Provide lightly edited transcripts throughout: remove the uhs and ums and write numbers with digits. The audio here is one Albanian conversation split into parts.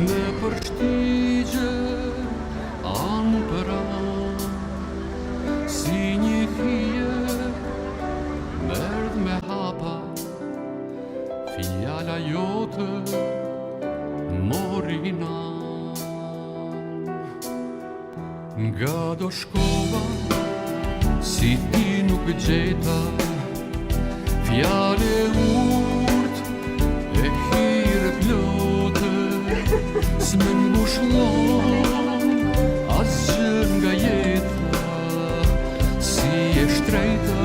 në përshtigje anë për anë, si një hije merdh me hapa, fjala jote mori nan. Nga do shkova, si ti nuk gjeta, fjale urt e hire plote, s'me mbushlon asgjë nga jeta, si e shtrejta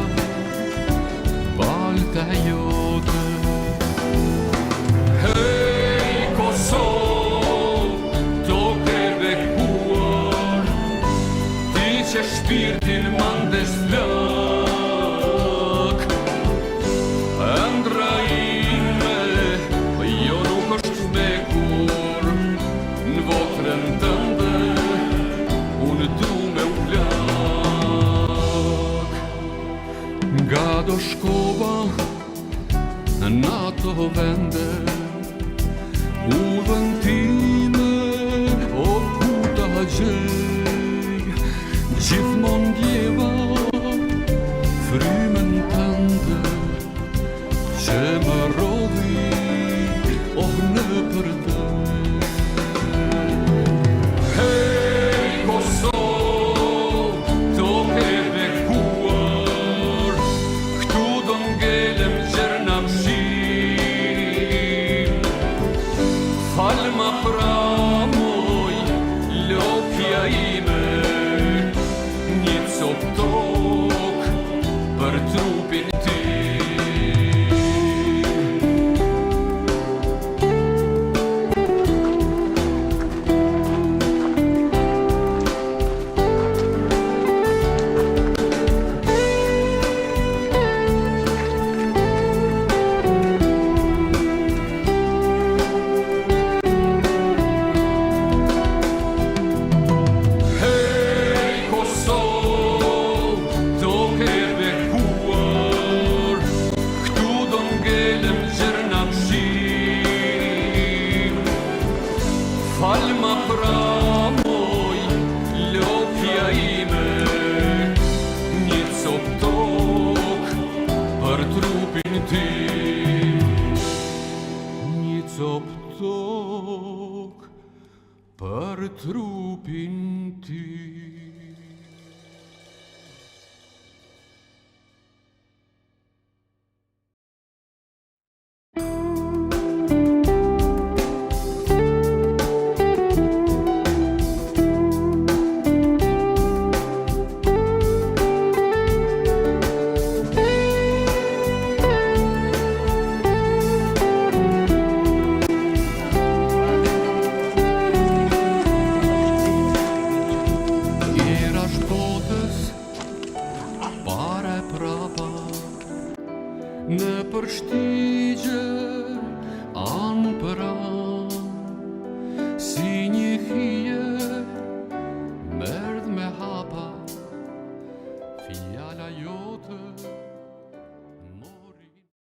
balta jote. Hej Kosovë, toke bekuar, ti që shpirtin mandes flak, ëndra ime jo nuk është vdekur, në votrën tënde unë du me u plak. Nga do shkova në ato vende, udhën time o ku ta gjej, gjithmon djeva frymën tënde që më rodhi në për të. Hej Kosovë, toke bekuar, këtu do ngelem gjerna mshim, falma pra moj, lokja ime, një cop tok për trupin tim. Falma pra moj, lokja ime, një cop tok për trupin tim. Një cop tok për trupin tim. Në përshtigje anë për anë, si një hije merdh me hapa, fjala jote